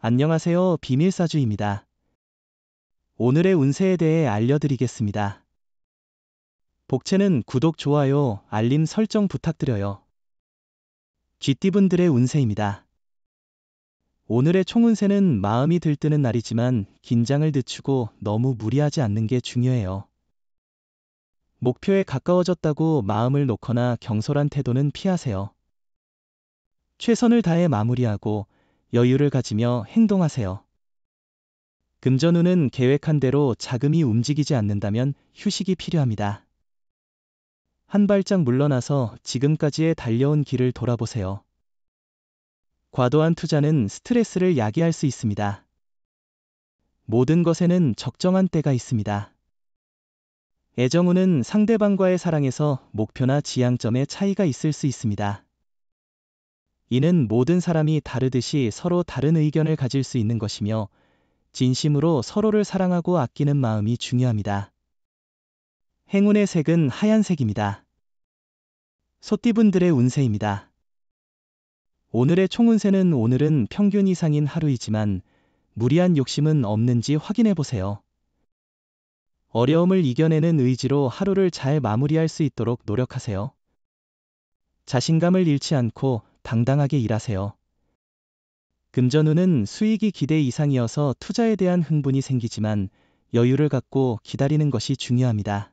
안녕하세요. 비밀사주입니다. 오늘의 운세에 대해 알려드리겠습니다. 복채는 구독, 좋아요, 알림 설정 부탁드려요. 쥐띠분들의 운세입니다. 오늘의 총운세는 마음이 들뜨는 날이지만 긴장을 늦추고 너무 무리하지 않는 게 중요해요. 목표에 가까워졌다고 마음을 놓거나 경솔한 태도는 피하세요. 최선을 다해 마무리하고 여유를 가지며 행동하세요. 금전운은 계획한 대로 자금이 움직이지 않는다면 휴식이 필요합니다. 한 발짝 물러나서 지금까지의 달려온 길을 돌아보세요. 과도한 투자는 스트레스를 야기할 수 있습니다. 모든 것에는 적정한 때가 있습니다. 애정운은 상대방과의 사랑에서 목표나 지향점의 차이가 있을 수 있습니다. 이는 모든 사람이 다르듯이 서로 다른 의견을 가질 수 있는 것이며 진심으로 서로를 사랑하고 아끼는 마음이 중요합니다. 행운의 색은 하얀색입니다. 소띠분들의 운세입니다. 오늘의 총운세는 오늘은 평균 이상인 하루이지만 무리한 욕심은 없는지 확인해 보세요. 어려움을 이겨내는 의지로 하루를 잘 마무리할 수 있도록 노력하세요. 자신감을 잃지 않고 당당하게 일하세요. 금전운은 수익이 기대 이상이어서 투자에 대한 흥분이 생기지만 여유를 갖고 기다리는 것이 중요합니다.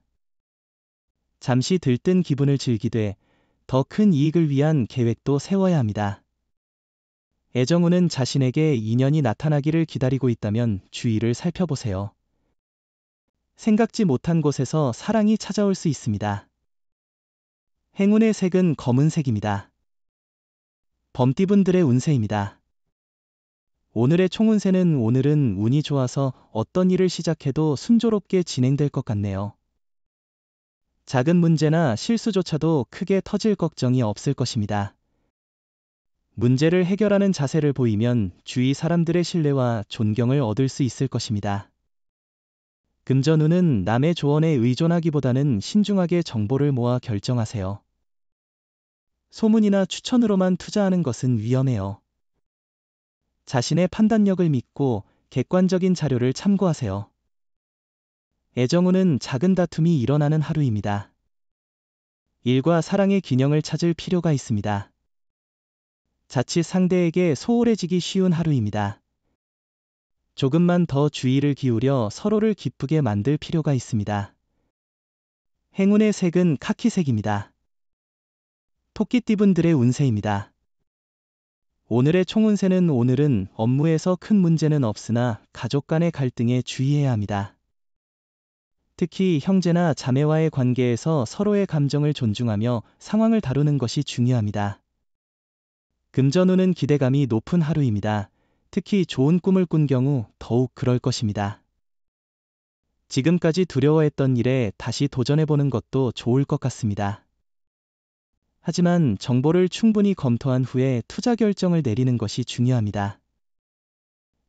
잠시 들뜬 기분을 즐기되 더 큰 이익을 위한 계획도 세워야 합니다. 애정운은 자신에게 인연이 나타나기를 기다리고 있다면 주위를 살펴보세요. 생각지 못한 곳에서 사랑이 찾아올 수 있습니다. 행운의 색은 검은색입니다. 범띠분들의 운세입니다. 오늘의 총운세는 오늘은 운이 좋아서 어떤 일을 시작해도 순조롭게 진행될 것 같네요. 작은 문제나 실수조차도 크게 터질 걱정이 없을 것입니다. 문제를 해결하는 자세를 보이면 주위 사람들의 신뢰와 존경을 얻을 수 있을 것입니다. 금전운은 남의 조언에 의존하기보다는 신중하게 정보를 모아 결정하세요. 소문이나 추천으로만 투자하는 것은 위험해요. 자신의 판단력을 믿고 객관적인 자료를 참고하세요. 애정운은 작은 다툼이 일어나는 하루입니다. 일과 사랑의 균형을 찾을 필요가 있습니다. 자칫 상대에게 소홀해지기 쉬운 하루입니다. 조금만 더 주의를 기울여 서로를 기쁘게 만들 필요가 있습니다. 행운의 색은 카키색입니다. 토끼띠분들의 운세입니다. 오늘의 총운세는 오늘은 업무에서 큰 문제는 없으나 가족 간의 갈등에 주의해야 합니다. 특히 형제나 자매와의 관계에서 서로의 감정을 존중하며 상황을 다루는 것이 중요합니다. 금전운은 기대감이 높은 하루입니다. 특히 좋은 꿈을 꾼 경우 더욱 그럴 것입니다. 지금까지 두려워했던 일에 다시 도전해보는 것도 좋을 것 같습니다. 하지만 정보를 충분히 검토한 후에 투자 결정을 내리는 것이 중요합니다.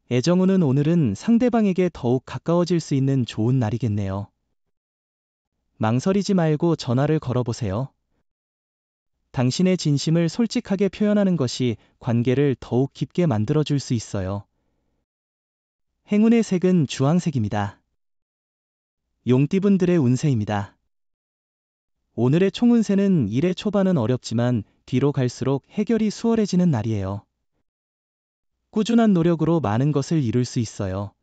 애정운은 오늘은 상대방에게 더욱 가까워질 수 있는 좋은 날이겠네요. 망설이지 말고 전화를 걸어보세요. 당신의 진심을 솔직하게 표현하는 것이 관계를 더욱 깊게 만들어줄 수 있어요. 행운의 색은 주황색입니다. 용띠분들의 운세입니다. 오늘의 총운세는 일의 초반은 어렵지만 뒤로 갈수록 해결이 수월해지는 날이에요. 꾸준한 노력으로 많은 것을 이룰 수 있어요.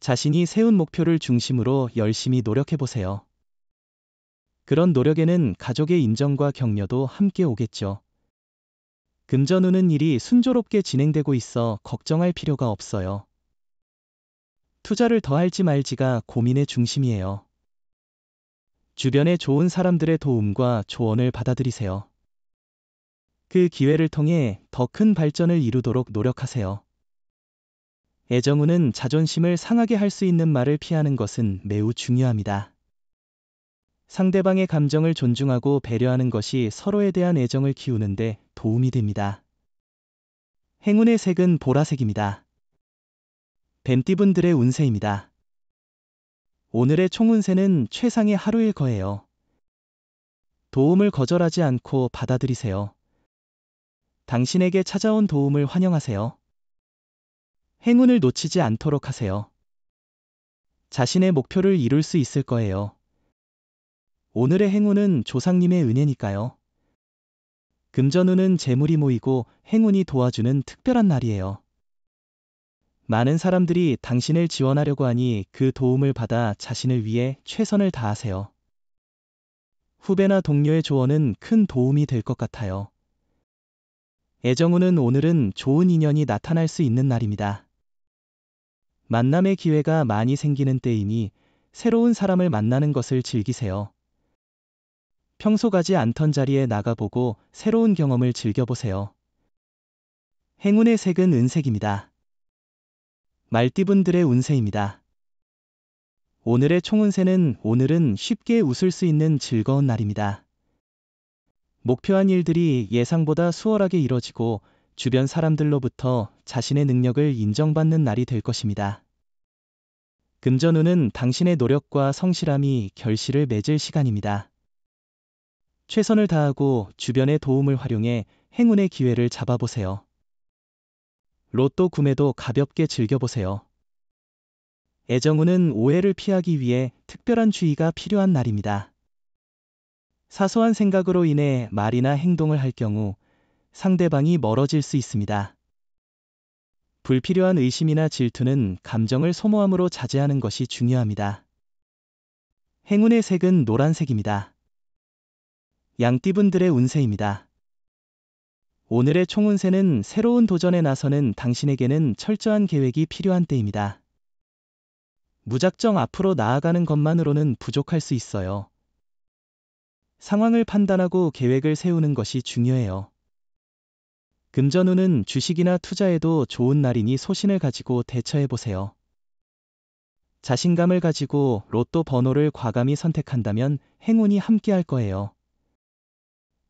자신이 세운 목표를 중심으로 열심히 노력해보세요. 그런 노력에는 가족의 인정과 격려도 함께 오겠죠. 금전운은 일이 순조롭게 진행되고 있어 걱정할 필요가 없어요. 투자를 더 할지 말지가 고민의 중심이에요. 주변의 좋은 사람들의 도움과 조언을 받아들이세요. 그 기회를 통해 더 큰 발전을 이루도록 노력하세요. 애정운은 자존심을 상하게 할 수 있는 말을 피하는 것은 매우 중요합니다. 상대방의 감정을 존중하고 배려하는 것이 서로에 대한 애정을 키우는데 도움이 됩니다. 행운의 색은 보라색입니다. 뱀띠분들의 운세입니다. 오늘의 총운세는 최상의 하루일 거예요. 도움을 거절하지 않고 받아들이세요. 당신에게 찾아온 도움을 환영하세요. 행운을 놓치지 않도록 하세요. 자신의 목표를 이룰 수 있을 거예요. 오늘의 행운은 조상님의 은혜니까요. 금전운은 재물이 모이고 행운이 도와주는 특별한 날이에요. 많은 사람들이 당신을 지원하려고 하니 그 도움을 받아 자신을 위해 최선을 다하세요. 후배나 동료의 조언은 큰 도움이 될 것 같아요. 애정운은 오늘은 좋은 인연이 나타날 수 있는 날입니다. 만남의 기회가 많이 생기는 때이니 새로운 사람을 만나는 것을 즐기세요. 평소 가지 않던 자리에 나가보고 새로운 경험을 즐겨보세요. 행운의 색은 은색입니다. 말띠분들의 운세입니다. 오늘의 총운세는 오늘은 쉽게 웃을 수 있는 즐거운 날입니다. 목표한 일들이 예상보다 수월하게 이뤄지고 주변 사람들로부터 자신의 능력을 인정받는 날이 될 것입니다. 금전운은 당신의 노력과 성실함이 결실을 맺을 시간입니다. 최선을 다하고 주변의 도움을 활용해 행운의 기회를 잡아보세요. 로또 구매도 가볍게 즐겨보세요. 애정운은 오해를 피하기 위해 특별한 주의가 필요한 날입니다. 사소한 생각으로 인해 말이나 행동을 할 경우 상대방이 멀어질 수 있습니다. 불필요한 의심이나 질투는 감정을 소모함으로 자제하는 것이 중요합니다. 행운의 색은 노란색입니다. 양띠분들의 운세입니다. 오늘의 총운세는 새로운 도전에 나서는 당신에게는 철저한 계획이 필요한 때입니다. 무작정 앞으로 나아가는 것만으로는 부족할 수 있어요. 상황을 판단하고 계획을 세우는 것이 중요해요. 금전운은 주식이나 투자에도 좋은 날이니 소신을 가지고 대처해보세요. 자신감을 가지고 로또 번호를 과감히 선택한다면 행운이 함께할 거예요.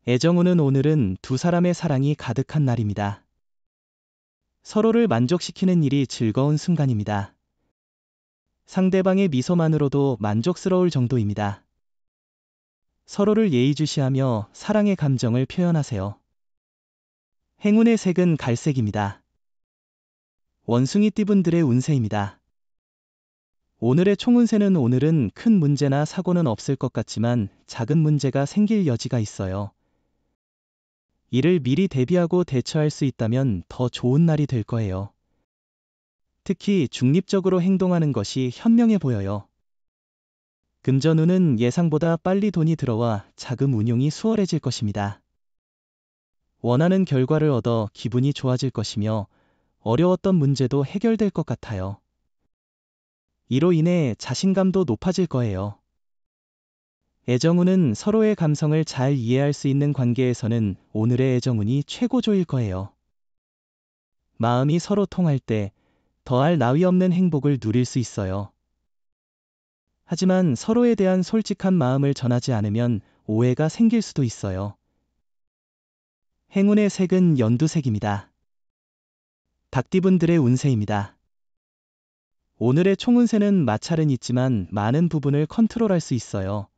애정운은 오늘은 두 사람의 사랑이 가득한 날입니다. 서로를 만족시키는 일이 즐거운 순간입니다. 상대방의 미소만으로도 만족스러울 정도입니다. 서로를 예의주시하며 사랑의 감정을 표현하세요. 행운의 색은 갈색입니다. 원숭이띠분들의 운세입니다. 오늘의 총운세는 오늘은 큰 문제나 사고는 없을 것 같지만 작은 문제가 생길 여지가 있어요. 이를 미리 대비하고 대처할 수 있다면 더 좋은 날이 될 거예요. 특히 중립적으로 행동하는 것이 현명해 보여요. 금전운은 예상보다 빨리 돈이 들어와 자금 운용이 수월해질 것입니다. 원하는 결과를 얻어 기분이 좋아질 것이며 어려웠던 문제도 해결될 것 같아요. 이로 인해 자신감도 높아질 거예요. 애정운은 서로의 감성을 잘 이해할 수 있는 관계에서는 오늘의 애정운이 최고조일 거예요. 마음이 서로 통할 때 더할 나위 없는 행복을 누릴 수 있어요. 하지만 서로에 대한 솔직한 마음을 전하지 않으면 오해가 생길 수도 있어요. 행운의 색은 연두색입니다. 닭띠분들의 운세입니다. 오늘의 총운세는 마찰은 있지만 많은 부분을 컨트롤할 수 있어요.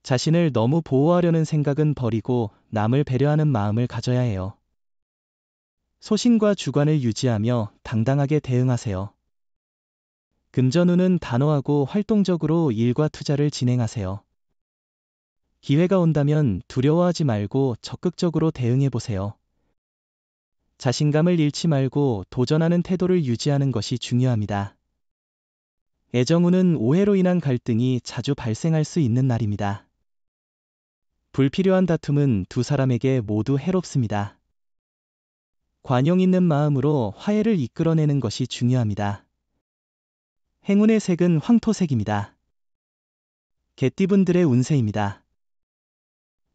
자신을 너무 보호하려는 생각은 버리고 남을 배려하는 마음을 가져야 해요. 소신과 주관을 유지하며 당당하게 대응하세요. 금전운은 단호하고 활동적으로 일과 투자를 진행하세요. 기회가 온다면 두려워하지 말고 적극적으로 대응해보세요. 자신감을 잃지 말고 도전하는 태도를 유지하는 것이 중요합니다. 애정운은 오해로 인한 갈등이 자주 발생할 수 있는 날입니다. 불필요한 다툼은 두 사람에게 모두 해롭습니다. 관용 있는 마음으로 화해를 이끌어내는 것이 중요합니다. 행운의 색은 황토색입니다. 개띠분들의 운세입니다.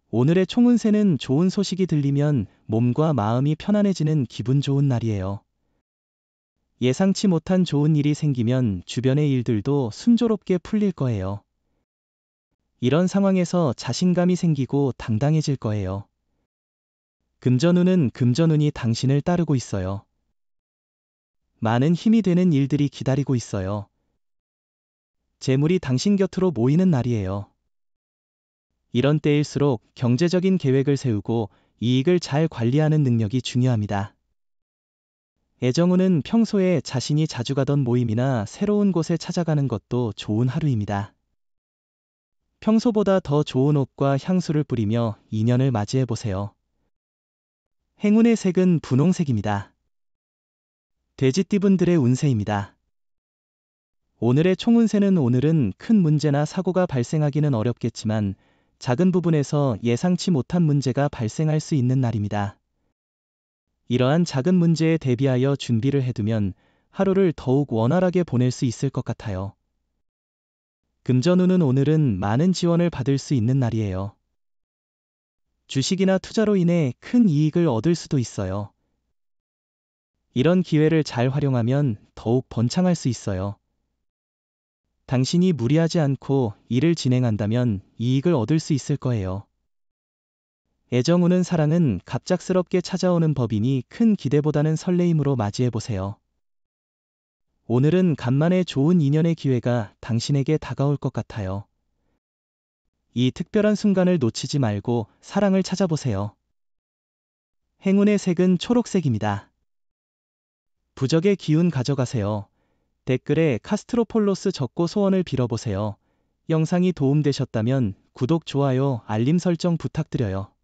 오늘의 총운세는 좋은 소식이 들리면 몸과 마음이 편안해지는 기분 좋은 날이에요. 예상치 못한 좋은 일이 생기면 주변의 일들도 순조롭게 풀릴 거예요. 이런 상황에서 자신감이 생기고 당당해질 거예요. 금전운은 금전운이 당신을 따르고 있어요. 많은 힘이 되는 일들이 기다리고 있어요. 재물이 당신 곁으로 모이는 날이에요. 이런 때일수록 경제적인 계획을 세우고 이익을 잘 관리하는 능력이 중요합니다. 애정운은 평소에 자신이 자주 가던 모임이나 새로운 곳에 찾아가는 것도 좋은 하루입니다. 평소보다 더 좋은 옷과 향수를 뿌리며 인연을 맞이해 보세요. 행운의 색은 분홍색입니다. 돼지띠분들의 운세입니다. 오늘의 총운세는 오늘은 큰 문제나 사고가 발생하기는 어렵겠지만 작은 부분에서 예상치 못한 문제가 발생할 수 있는 날입니다. 이러한 작은 문제에 대비하여 준비를 해두면 하루를 더욱 원활하게 보낼 수 있을 것 같아요. 금전운은 오늘은 많은 지원을 받을 수 있는 날이에요. 주식이나 투자로 인해 큰 이익을 얻을 수도 있어요. 이런 기회를 잘 활용하면 더욱 번창할 수 있어요. 당신이 무리하지 않고 일을 진행한다면 이익을 얻을 수 있을 거예요. 애정운은 사랑은 갑작스럽게 찾아오는 법이니 큰 기대보다는 설레임으로 맞이해보세요. 오늘은 간만에 좋은 인연의 기회가 당신에게 다가올 것 같아요. 이 특별한 순간을 놓치지 말고 사랑을 찾아보세요. 행운의 색은 초록색입니다. 부적의 기운 가져가세요. 댓글에 카스트로폴로스 적고 소원을 빌어보세요. 영상이 도움되셨다면 구독, 좋아요, 알림 설정 부탁드려요.